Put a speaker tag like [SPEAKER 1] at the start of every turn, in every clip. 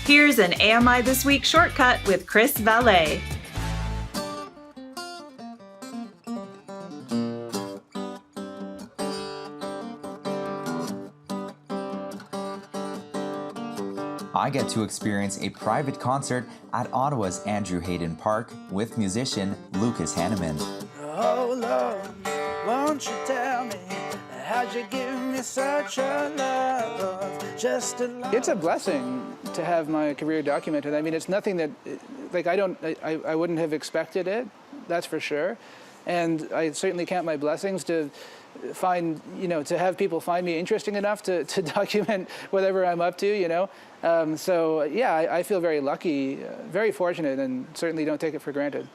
[SPEAKER 1] Here's an AMI This Week shortcut with Chris Vallée.
[SPEAKER 2] I get to experience a private concert at Ottawa's Andrew Hayden Park with musician Lucas Haneman.
[SPEAKER 3] Oh Lord, won't you tell me, how'd you give me such a love, just a love? It's a blessing to have my career documented. I mean, it's nothing that, like, I wouldn't have expected it, that's for sure. And I certainly count my blessings to find, to have people find me interesting enough to document whatever I'm up to, So yeah, I feel very lucky, very fortunate, and certainly don't take it for granted.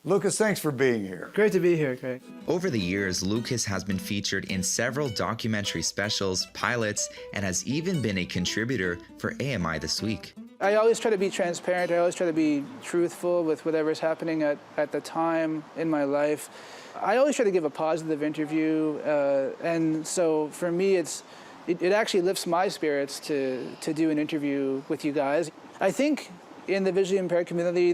[SPEAKER 4] Lucas, thanks for being here.
[SPEAKER 3] Great to be here, Craig.
[SPEAKER 2] Over the years, Lucas has been featured in several documentary specials, pilots, and has even been a contributor for AMI This Week.
[SPEAKER 3] I always try to be transparent. I always try to be truthful with whatever's happening at the time in my life. I always try to give a positive interview, and so for me, it actually lifts my spirits to do an interview with you guys. I think in the visually impaired community,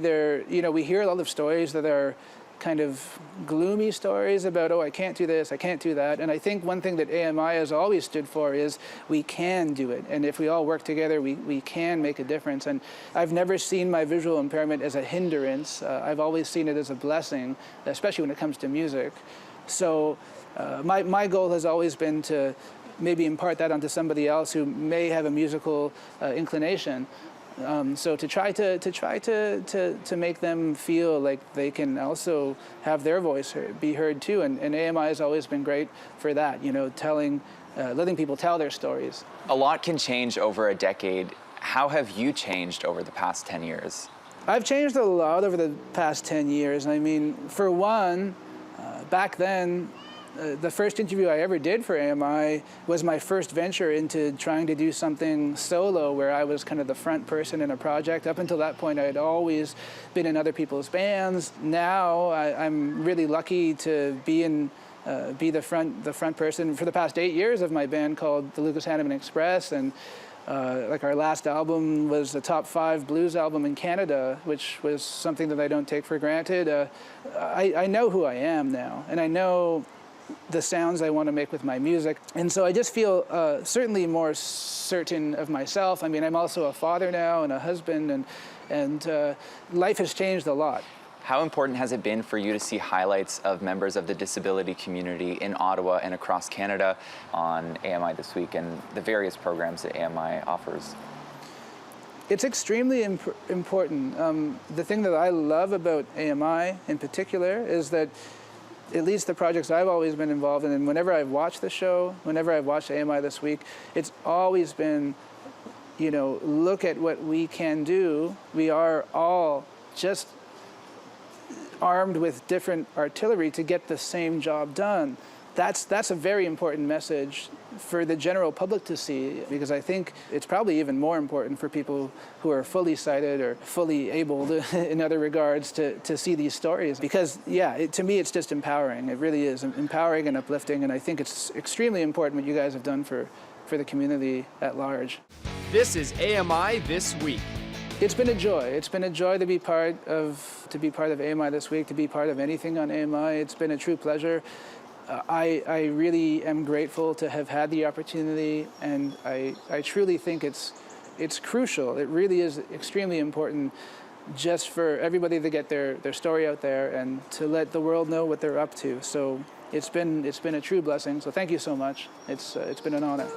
[SPEAKER 3] we hear a lot of stories that are kind of gloomy stories about, oh, I can't do this, I can't do that. And I think one thing that AMI has always stood for is we can do it. And if we all work together, we can make a difference. And I've never seen my visual impairment as a hindrance. I've always seen it as a blessing, especially when it comes to music. So my goal has always been to maybe impart that onto somebody else who may have a musical inclination. So to try to make them feel like they can also have their voice be heard too, and AMI has always been great for that. Letting people tell their stories.
[SPEAKER 5] A lot can change over a decade. How have you changed over the past 10 years?
[SPEAKER 3] I've changed a lot over the past 10 years. I mean, for one, back then, the first interview I ever did for AMI was my first venture into trying to do something solo where I was kind of the front person in a project. Up until that point, I had always been in other people's bands. Now, I'm really lucky to be the front person for the past 8 years of my band called the Lucas Haneman Express. And our last album was a top 5 blues album in Canada, which was something that I don't take for granted. I know who I am now, and I know the sounds I want to make with my music. And so I just feel certainly more certain of myself. I mean, I'm also a father now and a husband, and life has changed a lot.
[SPEAKER 5] How important has it been for you to see highlights of members of the disability community in Ottawa and across Canada on AMI This Week and the various programs that AMI offers?
[SPEAKER 3] It's extremely important. The thing that I love about AMI in particular is that at least the projects I've always been involved in, and whenever I've watched the show, whenever I've watched AMI This Week, it's always been, look at what we can do. We are all just armed with different artillery to get the same job done. That's a very important message for the general public to see, because I think it's probably even more important for people who are fully sighted or fully able to, in other regards, to see these stories. Because, yeah, to me, it's just empowering. It really is empowering and uplifting, and I think it's extremely important what you guys have done for the community at large.
[SPEAKER 6] This is AMI This Week.
[SPEAKER 3] It's been a joy. It's been a joy to be part of AMI This Week, to be part of anything on AMI. It's been a true pleasure. I really am grateful to have had the opportunity, and I truly think it's crucial. It really is extremely important just for everybody to get their story out there and to let the world know what they're up to. So it's been a true blessing. So thank you so much. It's been an honor.